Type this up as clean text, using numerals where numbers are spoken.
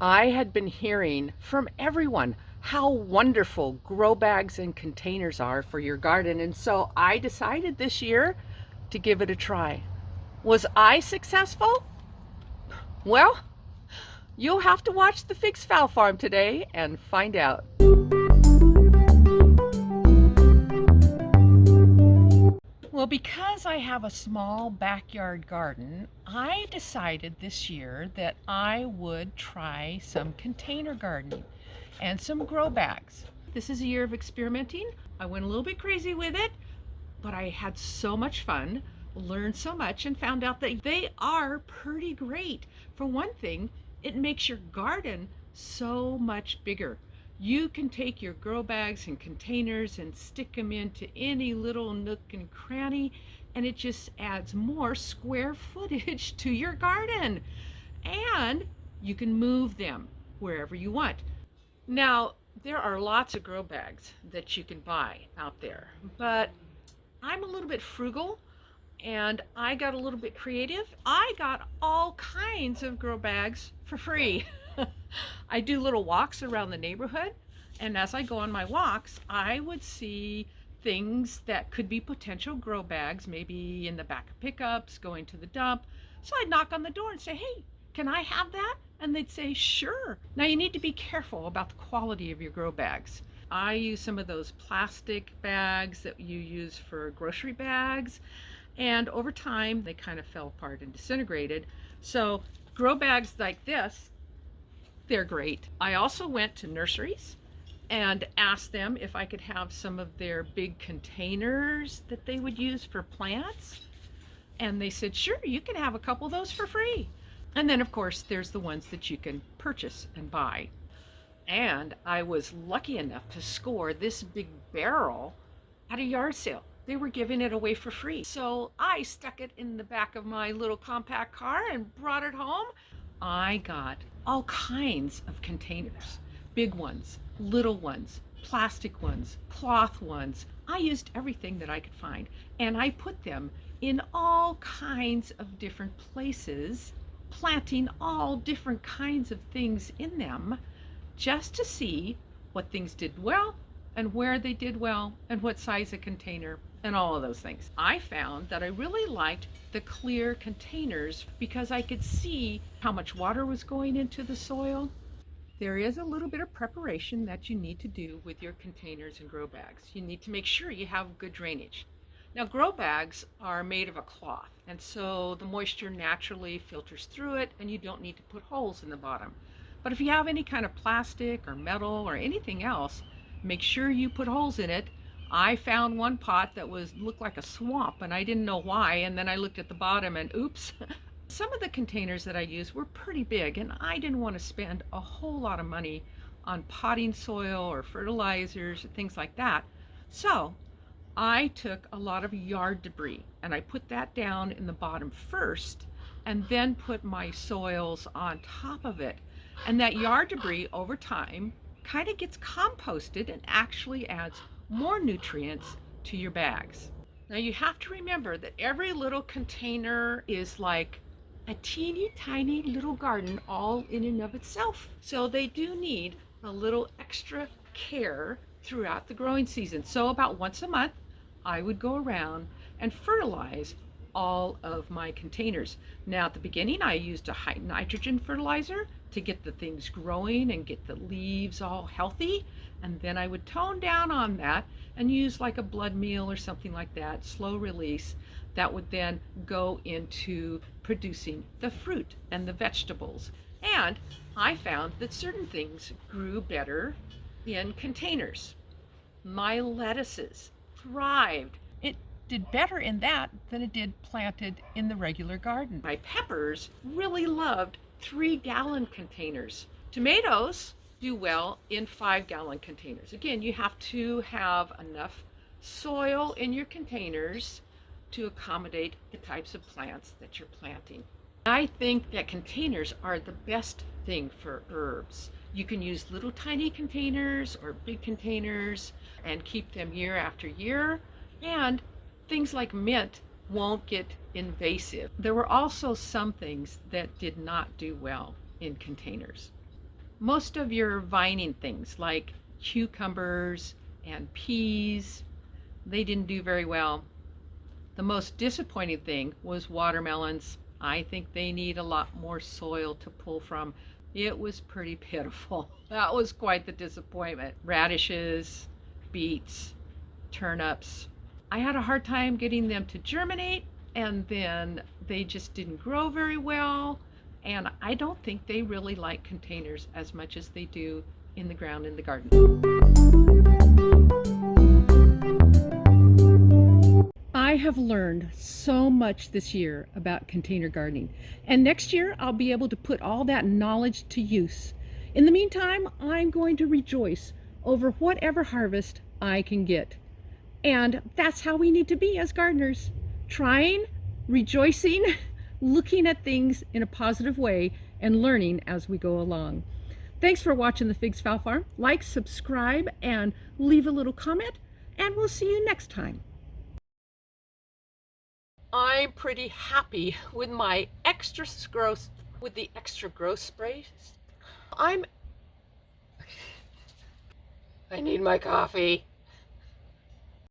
I had been hearing from everyone how wonderful grow bags and containers are for your garden, and so I decided this year to give it a try. Was I successful? Well, you'll have to watch the Fix Fowl Farm today and find out. Well, because I have a small backyard garden, I decided this year that I would try some container gardening and some grow bags. This is a year of experimenting. I went a little bit crazy with it, but I had so much fun, learned so much, and found out that they are pretty great. For one thing, it makes your garden so much bigger. You can take your grow bags and containers and stick them into any little nook and cranny, and it just adds more square footage to your garden. And you can move them wherever you want. Now, there are lots of grow bags that you can buy out there, but I'm a little bit frugal and I got a little bit creative. I got all kinds of grow bags for free. I do little walks around the neighborhood, and as I go on my walks, I would see things that could be potential grow bags, maybe in the back of pickups, going to the dump. So I'd knock on the door and say, "Hey, can I have that?" And they'd say, "Sure." Now you need to be careful about the quality of your grow bags. I use some of those plastic bags that you use for grocery bags, and over time they kind of fell apart and disintegrated. So grow bags like this, they're great. I also went to nurseries and asked them if I could have some of their big containers that they would use for plants. And they said, "Sure, you can have a couple of those for free." And then, of course, there's the ones that you can purchase and buy. And I was lucky enough to score this big barrel at a yard sale. They were giving it away for free. So I stuck it in the back of my little compact car and brought it home. I got all kinds of containers, big ones, little ones, plastic ones, cloth ones. I used everything that I could find, and I put them in all kinds of different places, planting all different kinds of things in them just to see what things did well and where they did well and what size of container and all of those things. I found that I really liked the clear containers because I could see how much water was going into the soil. There is a little bit of preparation that you need to do with your containers and grow bags. You need to make sure you have good drainage. Now, grow bags are made of a cloth, and so the moisture naturally filters through it, and you don't need to put holes in the bottom. But if you have any kind of plastic or metal or anything else, make sure you put holes in it. I found one pot that looked like a swamp, and I didn't know why, and then I looked at the bottom and oops. Some of the containers that I used were pretty big, and I didn't want to spend a whole lot of money on potting soil or fertilizers or things like that. So I took a lot of yard debris and I put that down in the bottom first and then put my soils on top of it. And that yard debris over time kind of gets composted and actually adds more nutrients to your bags. Now you have to remember that every little container is like a teeny tiny little garden all in and of itself. So they do need a little extra care throughout the growing season. So about once a month, I would go around and fertilize all of my containers. Now at the beginning, I used a high nitrogen fertilizer to get the things growing and get the leaves all healthy. And then I would tone down on that and use like a blood meal or something like that, slow release, that would then go into producing the fruit and the vegetables. And I found that certain things grew better in containers. My lettuces thrived. It did better in that than it did planted in the regular garden. My peppers really loved 3-gallon containers. Tomatoes do well in 5-gallon containers. Again, you have to have enough soil in your containers to accommodate the types of plants that you're planting. I think that containers are the best thing for herbs. You can use little tiny containers or big containers and keep them year after year, and things like mint won't get invasive. There were also some things that did not do well in containers. Most of your vining things like cucumbers and peas, they didn't do very well. The most disappointing thing was watermelons. I think they need a lot more soil to pull from. It was pretty pitiful. That was quite the disappointment. Radishes, beets, turnips. I had a hard time getting them to germinate, and then they just didn't grow very well. And I don't think they really like containers as much as they do in the ground in the garden. I have learned so much this year about container gardening, and next year I'll be able to put all that knowledge to use. In the meantime, I'm going to rejoice over whatever harvest I can get. And that's how we need to be as gardeners, trying, rejoicing, looking at things in a positive way, and learning as we go along. Thanks for watching the Figs Fowl Farm. Like, subscribe, and leave a little comment, and we'll see you next time. I'm pretty happy with my extra growth, with the extra growth spray. I need my coffee.